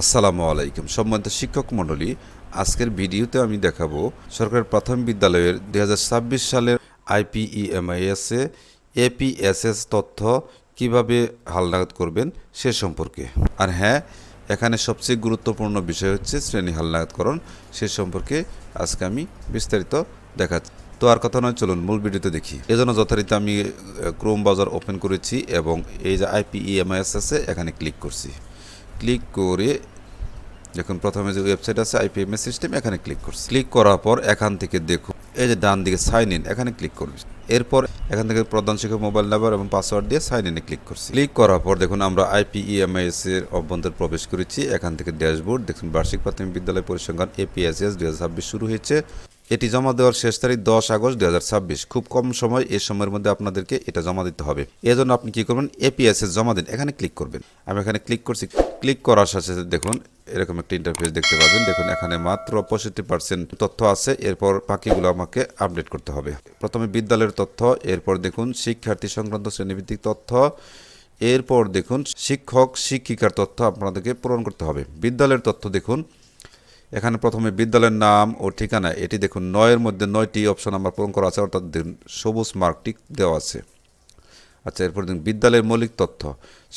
আসসালামু আলাইকুম সম্মানিত শিক্ষক মণ্ডলী, আজকের ভিডিওতে আমি দেখাবো সরকারি প্রাথমিক বিদ্যালয়ের 2026 সালের আইপিইএমআইএসে এপিএসএস তথ্য কিভাবে হালনাগাদ করবেন সে সম্পর্কে। আর হ্যাঁ, এখানে সবচেয়ে গুরুত্বপূর্ণ বিষয় হচ্ছে শ্রেণী হালনাগাদকরণ, সে সম্পর্কে আজকে আমি বিস্তারিত দেখাচ্ছি। তো আর কথা নয়, চলুন মূল ভিডিওতে দেখি। এজন্য যথারীতি আমি ক্রোম ব্রাউজার ওপেন করেছি এবং এই যে আইপিইএমআইএস আছে এখানে ক্লিক করছি। ক্লিক করে দেখুন প্রথমে যে ওয়েবসাইট আছে আইপিএমএস সিস্টেম, এখানে ক্লিক করছি। ক্লিক করার পর এখান থেকে দেখুন এই যে ডান দিকে সাইন ইন, এখানে ক্লিক করবেন। এরপর এখান থেকে প্রধান শিক্ষক মোবাইল নাম্বার এবং পাসওয়ার্ড দিয়ে সাইন ইনে ক্লিক করছি। ক্লিক করার পর দেখুন আমরা আইপিইএমআইএস এর অভ্যন্তরে প্রবেশ করেছি। এখান থেকে ড্যাশবোর্ড দেখুন, বার্ষিক প্রাথমিক বিদ্যালয় পরিসংখ্যান এপিএসএস 2026 শুরু হয়েছে। এটি জমা দেওয়ার শেষ তারিখ 10 আগস্ট 2026। খুব কম সময়, এই সময়ের মধ্যে আপনাদেরকে এটা জমা দিতে হবে। এজন্য আপনি কি করবেন, এপিএসএস জমা দিন, এখানে ক্লিক করবেন। আমি এখানে ক্লিক করছি। ক্লিক করার সাথে সাথে দেখুন এরকম একটা ইন্টারফেস দেখতে পাবেন। দেখুন এখানে মাত্র 65% তথ্য আছে, এরপর বাকিগুলো আমাকে আপডেট করতে হবে। প্রথমে বিদ্যালয়ের তথ্য, এরপর দেখুন শিক্ষার্থী সংক্রান্ত শ্রেণীভিত্তিক তথ্য, এরপর দেখুন শিক্ষক শিক্ষিকার তথ্য আপনাদেরকে পূরণ করতে হবে। বিদ্যালয়ের তথ্য দেখুন এখানে প্রথমে বিদ্যালয়ের নাম ও ঠিকানা, এটি দেখুন 9-এর মধ্যে 9টি অপশন আমার পূরণ করা আছে, অর্থাৎ সবুজ মার্কটি দেওয়া আছে। আচ্ছা, এরপর দেখুন বিদ্যালয়ের মৌলিক তথ্য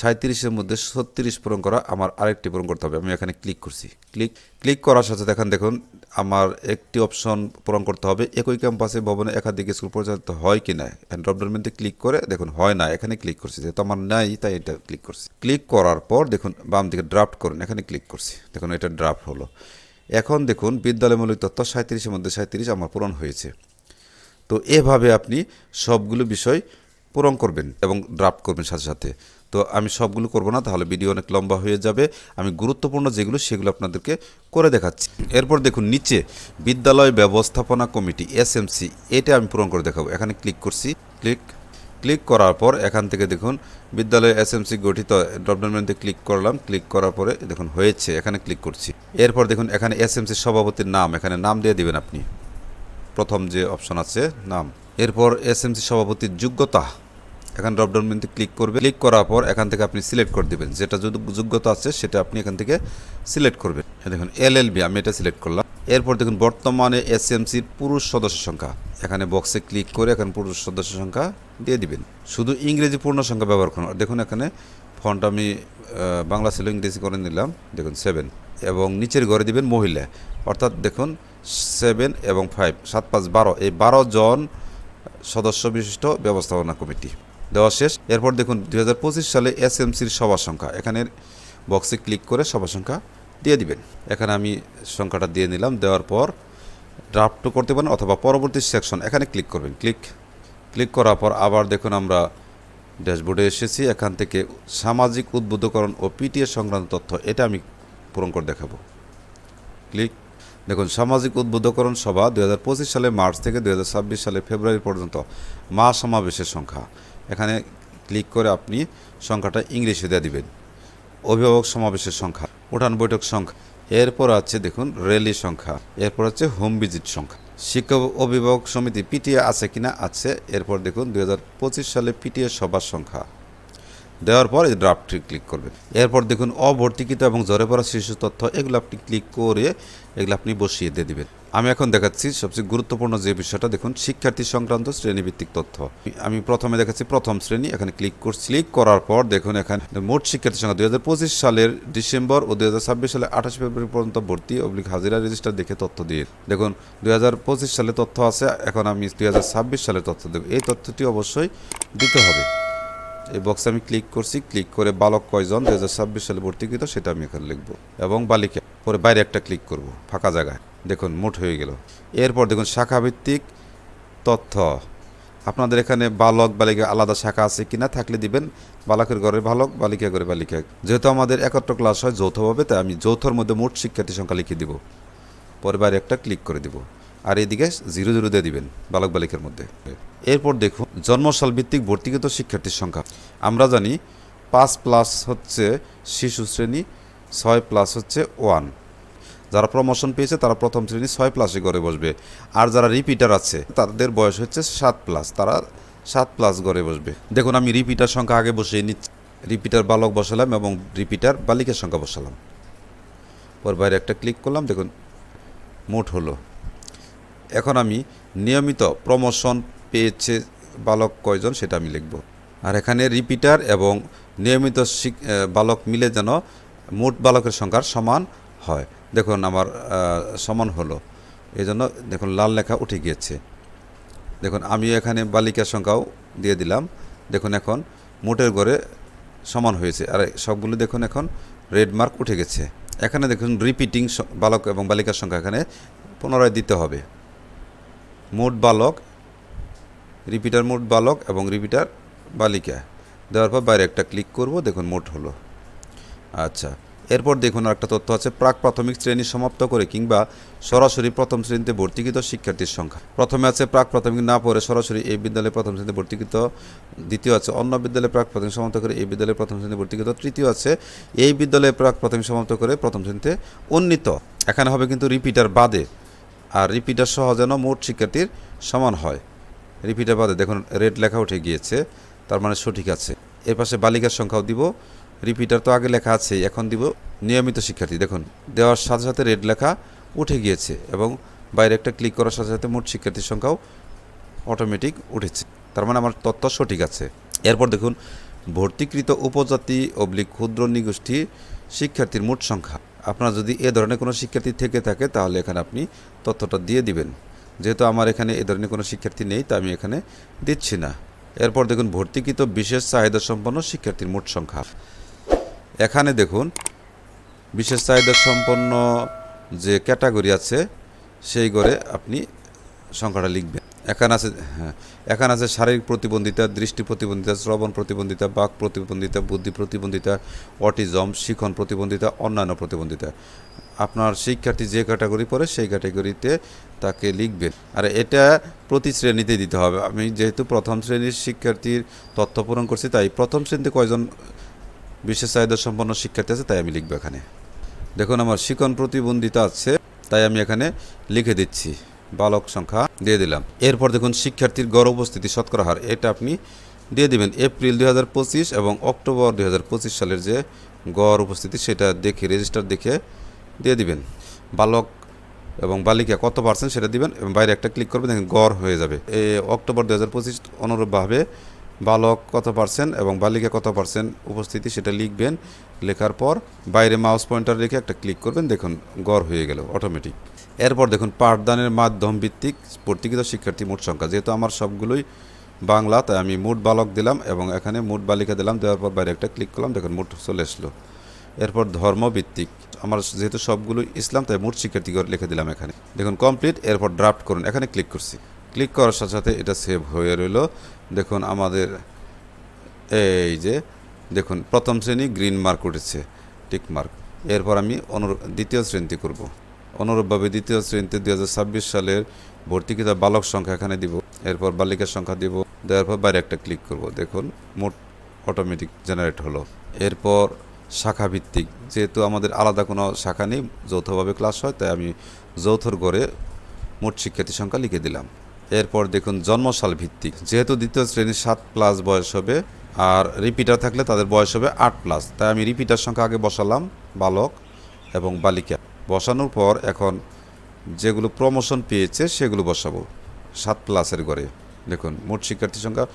37-এর মধ্যে 36 পূরণ করা, আমার আরেকটি পূরণ করতে হবে। আমি এখানে ক্লিক করছি। ক্লিক করার সাথে দেখুন আমার একটি অপশন পূরণ করতে হবে, একই ক্যাম্পাসে ভবনে একাধিক স্কুল পরিচালিত হয় কি না। ড্রপডাউন মেনুতে ক্লিক করে দেখুন হয় না, এখানে ক্লিক করছি। যেহেতু আমার নাই তাই এটা ক্লিক করছি। ক্লিক করার পর দেখুন বাম দিকে ড্রাফট করুন, এখানে ক্লিক করছি। দেখুন এটা ড্রাফট হলো। এখন দেখুন বিদ্যালয় মৌলিক তথ্য 37-এর মধ্যে 37 আমার পূরণ হয়েছে। তো এভাবে আপনি সবগুলো বিষয় পূরণ করবেন এবং ড্রাফট করবেন সাথে সাথে। তো আমি সবগুলো করব না, তাহলে ভিডিও অনেক লম্বা হয়ে যাবে। আমি গুরুত্বপূর্ণ যেগুলো সেগুলো আপনাদেরকে করে দেখাচ্ছি। এরপর দেখুন নিচে বিদ্যালয় ব্যবস্থাপনা কমিটি এসএমসি, এটা আমি পূরণ করে দেখাবো। এখানে ক্লিক করছি। ক্লিক করার পর এখান থেকে দেখুন বিদ্যালয় এসএমসি গঠিত, ড্রপডাউন মেনুতে ক্লিক করলাম। ক্লিক করার পরে দেখুন হয়েছে, এখানে ক্লিক করছি। এরপর দেখুন এখানে এসএমসি সভাপতির নাম, এখানে নাম দিয়ে দিবেন আপনি, প্রথম যে অপশন আছে নাম। এরপর এসএমসি সভাপতির যোগ্যতা, এখানে ড্রপডাউন মেনুতে ক্লিক করবে। ক্লিক করার পর এখান থেকে আপনি সিলেক্ট করে দেবেন, যেটা যোগ্যতা আছে সেটা আপনি এখান থেকে সিলেক্ট করবেন। দেখুন এলএলবি, আমি এটা সিলেক্ট করলাম। এরপর দেখুন বর্তমানে এসএমসির পুরুষ সদস্য সংখ্যা, এখানে বক্সে ক্লিক করে এখানে পুরুষ সদস্য সংখ্যা দিয়ে দিবেন। শুধু ইংরেজি পূর্ণ সংখ্যা ব্যবহার করুন। দেখুন এখানে ফন্ট আমি বাংলা ছিল, ইংরেজি করে নিলাম। দেখুন 7, এবং নিচের ঘরে দিবেন মহিলা, অর্থাৎ দেখুন 7 এবং 5, 7, 5, 12, এই 12 জন সদস্য বিশিষ্ট ব্যবস্থাপনা কমিটি দেওয়া শেষ। এরপর দেখুন 2025 সালে এসএমসির সভা সংখ্যা, এখানে বক্সে ক্লিক করে সভা সংখ্যা দিয়ে দিবেন। এখানে আমি সংখ্যাটা দিয়ে নিলাম। দেওয়ার পর ড্রাফটও করতে পারেন অথবা পরবর্তী সেকশন, এখানে ক্লিক করবেন। ক্লিক করার পর আবার দেখুন আমরা ড্যাশবোর্ডে এসেছি। এখান থেকে সামাজিক উদ্বুদ্ধকরণ ও পিটিএ সংক্রান্ত তথ্য, এটা আমি পূরণ করে দেখাবো। দেখুন সামাজিক উদ্বুদ্ধকরণ সভা 2025 সালে মার্চ থেকে 2026 সালে ফেব্রুয়ারি পর্যন্ত সমাবেশের সংখ্যা, এখানে ক্লিক করে আপনি সংখ্যাটা ইংলিশে দিয়ে দিবেন। অভিভাবক সমাবেশের সংখ্যা, উঠান বৈঠক সংখ্যা, এরপর আছে দেখুন র্যালি সংখ্যা, এরপর আছে হোম ভিজিট সংখ্যা, শিক্ষক অভিভাবক সমিতি পিটিএ আছে কিনা, আছে। এরপর দেখুন 2025 সালে পিটিএ সভার সংখ্যা দেওয়ার পর এই ড্রাফটে ক্লিক করবেন। এরপর দেখুন অভর্তিকৃত এবং ঝরে পড়া শিশু তথ্য, এগুলো আপনি ক্লিক করে এগুলো আপনি বসিয়ে দিয়ে দিবেন। আমি এখন দেখাচ্ছি সবচেয়ে গুরুত্বপূর্ণ যে বিষয়টা, দেখুন শিক্ষার্থী সংক্রান্ত শ্রেণীভিত্তিক তথ্য। আমি প্রথমে দেখাচ্ছি প্রথম শ্রেণী, এখানে ক্লিক করছি। ক্লিক করার পর দেখুন এখানে মোট শিক্ষার্থী সংখ্যা 2025 সালের ডিসেম্বর ও 2026 সালে 28 ফেব্রুয়ারি পর্যন্ত ভর্তি হাজিরা রেজিস্টার দেখে তথ্য দিয়ে দেখুন 2025 সালে তথ্য আছে। এখন আমি 2026 সালের তথ্য দেব, এই তথ্যটি অবশ্যই দিতে হবে। এই বক্সে আমি ক্লিক করছি। ক্লিক করে বালক কয়জন 2026 সালে ভর্তিকৃত সেটা আমি এখানে লিখব, এবং বালিকা পরে বাইরে একটা ক্লিক করব ফাঁকা জায়গায়। দেখুন মোট হয়ে গেল। এরপর দেখুন শাখাভিত্তিক তথ্য, আপনাদের এখানে বালক বালিকা আলাদা শাখা আছে কিনা, থাকলে দিবেন বালকের ঘরে বালক, বালিকা ঘরে বালিকা। যেহেতু আমাদের একত্র ক্লাস হয় যৌথভাবে, তাই আমি যৌথর মধ্যে মোট শিক্ষার্থী সংখ্যা লিখে দিব, পরে বাইরে একটা ক্লিক করে দিব, আর এইদিকে 0 দিয়ে দিবেন বালক বালিকার মধ্যে। এরপর দেখুন জন্মসাল ভিত্তিক ভর্তিকৃত শিক্ষার্থীর সংখ্যা, আমরা জানি 5+ হচ্ছে শিশু শ্রেণী, 6+ হচ্ছে 1। যারা প্রমোশন পেয়েছে তারা প্রথম শ্রেণী 6+ ঘরে বসবে, আর যারা রিপিটার আছে তাদের বয়স হচ্ছে 7+, তারা 7+ ঘরে বসবে। দেখুন আমি রিপিটার সংখ্যা আগে বসিয়ে নিচ্ছি, রিপিটার বালক বসালাম এবং রিপিটার বালিকার সংখ্যা বসালাম। পর বাইরে একটা ক্লিক করলাম, দেখুন মোট হলো। এখন আমি নিয়মিত প্রমোশন পেয়েছে বালক কয়জন সেটা আমি লিখব। আর এখানে রিপিটার এবং নিয়মিত বালক মিলে যেন মোট বালকের সংখ্যার সমান হয়। দেখুন আমার সমান হলো, এই জন্য দেখুন লাল লেখা উঠে গিয়েছে। দেখুন আমি এখানে বালিকার সংখ্যাও দিয়ে দিলাম। দেখুন এখন মোটের ঘরে সমান হয়েছে। আর সবগুলো দেখুন এখন রেড মার্ক উঠে গেছে। এখানে দেখুন রিপিটিং বালক এবং বালিকার সংখ্যা এখানে পুনরায় দিতে হবে। মোট বালক, রিপিটার মোট বালক এবং রিপিটার বালিকা দেওয়ার পর বাইরে একটা ক্লিক করব, দেখুন মোট হলো। আচ্ছা, এরপর দেখুন আরেকটা তথ্য আছে, প্রাক প্রাথমিক শ্রেণী সমাপ্ত করে কিংবা সরাসরি প্রথম শ্রেণীতে ভর্তিকৃত শিক্ষার্থীর সংখ্যা। প্রথমে আছে প্রাক প্রাথমিক না পড়ে সরাসরি এই বিদ্যালয়ে প্রথম শ্রেণীতে ভর্তিকৃত, দ্বিতীয় আছে অন্য বিদ্যালয়ে প্রাক প্রাথমিক সমাপ্ত করে এই বিদ্যালয়ে প্রথম শ্রেণীতে ভর্তিকৃত, তৃতীয় আছে এই বিদ্যালয়ে প্রাক প্রাথমিক সমাপ্ত করে প্রথম শ্রেণীতে উন্নীত। এখানে হবে কিন্তু রিপিটার বাদে, আর রিপিটার সহ যেন মোট শিক্ষার্থীর সমান হয়। রিপিটার বাদে দেখুন রেড লেখা উঠে গিয়েছে, তার মানে সঠিক আছে। এর পাশে বালিকার সংখ্যাও দিব, রিপিটার তো আগে লেখা আছে, এখন দিব নিয়মিত শিক্ষার্থী। দেখুন দেওয়ার সাথে সাথে রেড লেখা উঠে গিয়েছে এবং বাইরে একটা ক্লিক করার সাথে সাথে মোট শিক্ষার্থীর সংখ্যাও অটোমেটিক উঠেছে, তার মানে আমার তথ্য সঠিক আছে। এরপর দেখুন ভর্তিকৃত উপজাতি / ক্ষুদ্র নৃগোষ্ঠী শিক্ষার্থীর মোট সংখ্যা। আপনার যদি এ ধরনের কোনো শিক্ষার্থী থেকে থাকে তাহলে এখানে আপনি তথ্যটা দিয়ে দিবেন। যেহেতু আমার এখানে এ ধরনের কোনো শিক্ষার্থী নেই, তা আমি এখানে দিচ্ছি না। এরপর দেখুন ভর্তিকৃত বিশেষ চাহিদা সম্পন্ন শিক্ষার্থীর মোট সংখ্যা। এখানে দেখুন বিশেষ চাহিদা সম্পন্ন যে ক্যাটাগরি আছে সেই ঘরে আপনি সংখ্যাটা লিখবেন। এখানে আছে শারীরিক প্রতিবন্ধিতা, দৃষ্টি প্রতিবন্ধিতা, শ্রবণ প্রতিবন্ধিতা, বাক প্রতিবন্ধিতা, বুদ্ধি প্রতিবন্ধিতা, অটিজম, শিখন প্রতিবন্ধিতা, অন্যান্য প্রতিবন্ধিতা। আপনার শিক্ষার্থী যে ক্যাটাগরি পড়ে সেই ক্যাটাগরিতে তাকে লিখবেন। আর এটা প্রতি শ্রেণীতে দিতে হবে। আমি যেহেতু প্রথম শ্রেণীর শিক্ষার্থীর তথ্য পূরণ করছি, তাই প্রথম শ্রেণীতে কয়জন বিশেষ চাহিদা সম্পন্ন শিক্ষার্থী আছে তাই আমি লিখব এখানে। দেখুন আমার শিখন প্রতিবন্ধিতা আছে, তাই আমি এখানে লিখে দিচ্ছি, বালক সংখ্যা দিয়ে দিলাম। এরপর দেখুন শিক্ষার্থীর গড় উপস্থিতি শতকরা হার, এটা আপনি দিয়ে দিবেন এপ্রিল 2025 এবং অক্টোবর 2025 সালের যে গড় উপস্থিতি সেটা দেখে রেজিস্টার দেখে দিয়ে দিবেন। বালক এবং বালিকা কত % সেটা দিবেন এবং বাইরে একটা ক্লিক করবেন, দেখেন গড় হয়ে যাবে। এই অক্টোবর 2025 অনুরূপভাবে বালক কত % এবং বালিকা কত % উপস্থিতি সেটা লিখবেন। লেখার পর বাইরে মাউস পয়েন্টার রেখে একটা ক্লিক করবেন, দেখুন গড় হয়ে গেল অটোমেটিক। এরপর দেখুন পাঠদানের মাধ্যম ভিত্তিক ভর্তিকৃত শিক্ষার্থী মোট সংখ্যা। যেহেতু আমার সবগুলোই বাংলা, তাই আমি মোট বালক দিলাম এবং এখানে মোট বালিকা দিলাম। দেওয়ার পর বাইরে একটা ক্লিক করলাম, দেখুন মোট চলে আসলো। এরপর ধর্মভিত্তিক, আমার যেহেতু সবগুলো ইসলাম তাই মোট শিক্ষার্থী লিখে দিলাম এখানে। দেখুন কমপ্লিট। এরপর ড্রাফট করুন, এখানে ক্লিক করছি। ক্লিক করার সাথে সাথে এটা সেভ হয়ে রইল। দেখুন আমাদের এই যে দেখুন প্রথম শ্রেণী গ্রিন মার্ক উঠেছে, টিক মার্ক। এরপর আমি দ্বিতীয় শ্রেণীতে করব। অনুরূপভাবে দ্বিতীয় শ্রেণীতে 2026 সালের ভর্তিকৃত বালক সংখ্যা এখানে দিব। এরপর বালিকার সংখ্যা দিব। দেওয়ার পর বাইরে একটা ক্লিক করব, দেখুন মোট অটোমেটিক জেনারেট হলো। এরপর শাখা ভিত্তিক, যেহেতু আমাদের আলাদা কোনো শাখা নেই, যৌথভাবে ক্লাস হয়, তাই আমি যৌথর ঘরে মোট শিক্ষার্থী সংখ্যা লিখে দিলাম। এরপর দেখুন জন্মসাল ভিত্তিক, যেহেতু দ্বিতীয় শ্রেণীর 7+ বয়স হবে আর রিপিটার থাকলে তাদের বয়স হবে 8+, তাই আমি রিপিটার সংখ্যা আগে বসালাম বালক এবং বালিকা। বসানোর পর এখন যেগুলো প্রমোশন পেয়েছে সেগুলো বসাবো 7+-এর ঘরে। দেখুন মোট শিক্ষার্থী সংখ্যা,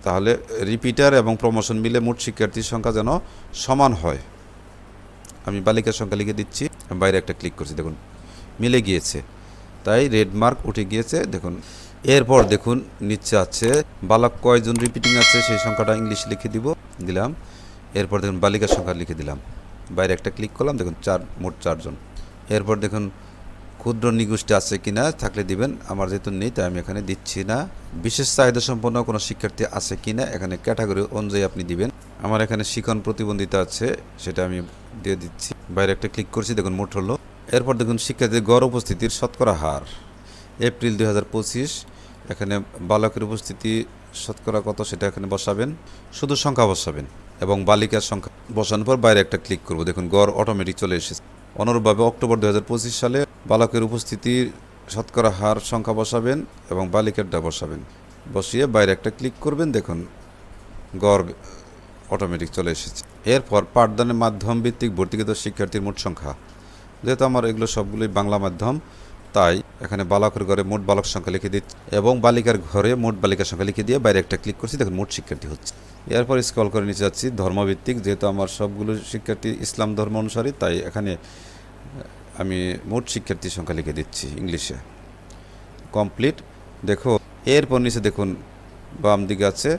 তাহলে রিপিটার এবং প্রমোশন মিলে মোট শিক্ষার্থীর সংখ্যা যেন সমান হয়। আমি বালিকার সংখ্যা লিখে দিচ্ছি, বাইরে একটা ক্লিক করছি, দেখুন মিলে গিয়েছে, তাই রেড মার্ক উঠে গিয়েছে। দেখুন এরপর দেখুন নিচে আছে বালক কয়জন রিপিটিং আছে সেই সংখ্যাটা ইংলিশ লিখে দিলাম। এরপর দেখুন বালিকার সংখ্যা লিখে দিলাম, বাইরে একটা ক্লিক করলাম, দেখুন মোট 4 জন। এরপর দেখুন ক্ষুদ্র নৃগোষ্ঠী আছে কিনা, থাকলে দিবেন। আমার যেহেতু নেই তাই আমি এখানে দিচ্ছি না। বিশেষ চাহিদা সম্পন্ন কোনো শিক্ষার্থী আছে কিনা এখানে ক্যাটাগরি অনুযায়ী আপনি দিবেন। আমার এখানে শিখন প্রতিবন্ধিতা আছে, সেটা আমি দিয়ে দিচ্ছি। বাইরে একটা ক্লিক করছি, দেখুন মোট হলো। এরপর দেখুন শিক্ষার্থীর গড় উপস্থিতির শতকরা হার এপ্রিল 2025, এখানে বালকের উপস্থিতি শতকরা কত সেটা এখানে বসাবেন, শুধু সংখ্যা বসাবেন এবং বালিকার সংখ্যা বসানোর পর বাইরে একটা ক্লিক করব, দেখুন গড় অটোমেটিক চলে এসেছে। অনুরূপভাবে অক্টোবর 2025 সালে বালকের উপস্থিতির শতকরা হার সংখ্যা বসাবেন এবং বালিকারটা বসাবেন। বসিয়ে বাইরে একটা ক্লিক করবেন, দেখুন গড় অটোমেটিক চলে এসেছে। এরপর পাঠদানের মাধ্যম ভিত্তিক ভর্তিকৃত শিক্ষার্থীর মোট সংখ্যা, যেহেতু আমার এগুলো সবগুলোই বাংলা মাধ্যম, তাই এখানে বালকের ঘরে মোট বালক সংখ্যা লিখে দিচ্ছি এবং বালিকার ঘরে মোট বালিকার সংখ্যা লিখে দিয়ে বাইরে একটা ক্লিক করছি, দেখুন মোট শিক্ষার্থী হচ্ছে। এরপর স্ক্রল করে নিচে যাচ্ছি ধর্মভিত্তিক, যেহেতু আমার সবগুলো শিক্ষার্থী ইসলাম ধর্ম অনুসারী, তাই এখানে আমি মোট শিক্ষার্থীর সংখ্যা লিখে দিচ্ছি ইংলিশে। কমপ্লিট। দেখো এরপর নিচে দেখুন বাম দিকে আছে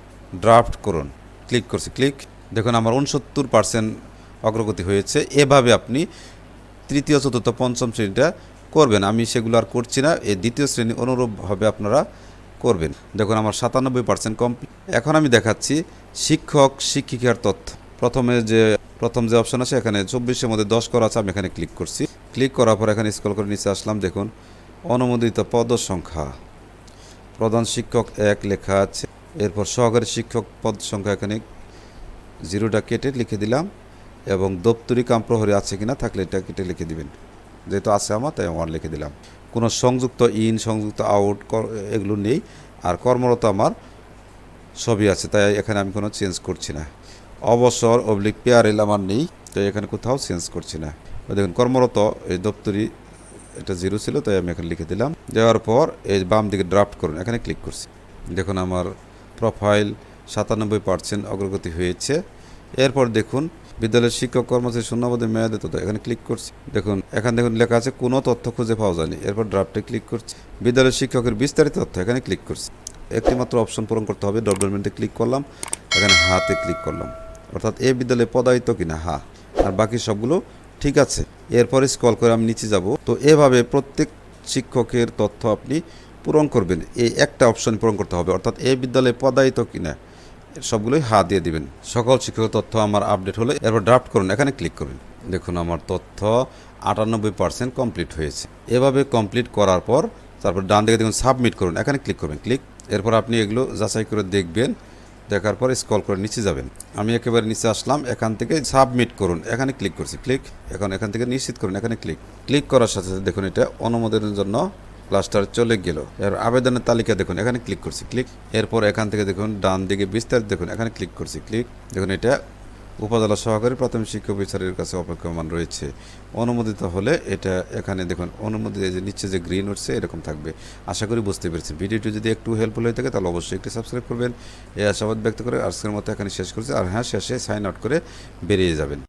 ড্রাফট করুন, ক্লিক করছি, ক্লিক। দেখুন আমার 69% অগ্রগতি হয়েছে। এভাবে আপনি তৃতীয়, চতুর্থ, পঞ্চম শ্রেণীটা করবেন। আমি সেগুলো আর করছি না, এই দ্বিতীয় শ্রেণী অনুরূপভাবে আপনারা করবেন। দেখুন আমার 97% কমপ্লিট। এখন আমি দেখাচ্ছি শিক্ষক শিক্ষিকার তথ্য। প্রথম যে অপশন আছে এখানে 24-এর মধ্যে 10 করা আছে, আমি এখানে ক্লিক করছি। ক্লিক করার পর এখানে স্ক্রল করে নিচে আসলাম, দেখুন অনুমোদিত পদ সংখ্যা, প্রধান শিক্ষক 1 লেখা আছে। এরপর সহকারী শিক্ষক পদ সংখ্যা এখানে 0টা কেটে লিখে দিলাম এবং দপ্তরি কাম প্রহরী আছে কিনা, থাকলে এটা কেটে লিখে দিবেন। যেহেতু আছে আমার, তাই আমার লিখে দিলাম। কোনো সংযুক্ত ইন, সংযুক্ত আউট এগুলো নেই। আর কর্মরত আমার সবই আছে, তাই এখানে আমি কোনো চেঞ্জ করছি না। অবসর পেয়ারেল আমার নেই, তাই এখানে কোথাও চেঞ্জ করছি না। দেখুন কর্মরত এই দপ্তরি এটা 0 ছিল, তাই আমি এখানে লিখে দিলাম। দেওয়ার পর এই বাম দিকে ড্রাফট করুন, এখানে ক্লিক করছি। দেখুন আমার প্রোফাইল 97% অগ্রগতি হয়েছে। এরপর দেখুন বিদ্যালয়ের শিক্ষক কর্মচারী শূন্যপদে মেয়াদে তথ্য, এখানে ক্লিক করছি। দেখুন এখানে দেখুন লেখা আছে কোনো তথ্য খুঁজে পাওয়া যায়নি। এরপর ড্রাফটে ক্লিক করছি। বিদ্যালয়ের শিক্ষকের বিস্তারিত তথ্য, এখানে ক্লিক করছি। একটি মাত্র অপশন পূরণ করতে হবে, ডকুমেন্টে ক্লিক করলাম, এখানে হাতে ক্লিক করলাম, অর্থাৎ এই বিদ্যালয়ে পদায়িত কিনা হা, আর বাকি সবগুলো ঠিক আছে। এরপরে স্ক্রল করে আমি নিচে যাব। তো এভাবে প্রত্যেক শিক্ষকের তথ্য আপনি পূরণ করবেন। এই একটা অপশন পূরণ করতে হবে, অর্থাৎ এই বিদ্যালয়ে পদায়িত কিনা সবগুলোই হা দিয়ে দিবেন। সকল শিক্ষকের তথ্য আমার আপডেট হলে এরপর ড্রাফট করুন, এখানে ক্লিক করবেন। দেখুন আমার তথ্য 98% কমপ্লিট হয়েছে। এভাবে কমপ্লিট করার পর তারপর ডান দিকে দেখুন সাবমিট করুন, এখানে ক্লিক করবেন, ক্লিক। এরপর আপনি এগুলো যাচাই করে দেখবেন, দেখার পর স্ক্রল করে নিচে যাবেন। আমি একেবারে নিচে আসলাম, এখান থেকে সাবমিট করুন, এখানে ক্লিক করছি, ক্লিক। এখন এখান থেকে নিশ্চিত করুন, এখানে ক্লিক। ক্লিক করার সাথে সাথে দেখুন এটা অনুমোদনের জন্য ক্লাস্টার চলে গেল। এর আবেদনের তালিকা দেখুন, এখানে ক্লিক করছি, ক্লিক। এরপর এখান থেকে দেখুন ডান দিকে বিস্তারিত দেখুন, এখানে ক্লিক করছি, ক্লিক। দেখুন এটা উপজেলা সহকারী প্রাথমিক শিক্ষা অফিসারের কাছে অপেক্ষমান রয়েছে। অনুমোদিত হলে এটা এখানে দেখুন অনুমোদিত, যে নিচে যে গ্রিন উঠছে এরকম থাকবে। আশা করি বুঝতে পেরেছেন। ভিডিওটি যদি একটু হেল্পফুল হয়ে থাকে তাহলে অবশ্যই একটু সাবস্ক্রাইব করবেন। এই আশাবাদ ব্যক্ত করে আজকের মতো এখানে শেষ করছি। আর হ্যাঁ, শেষে সাইন আউট করে বেরিয়ে যাবেন।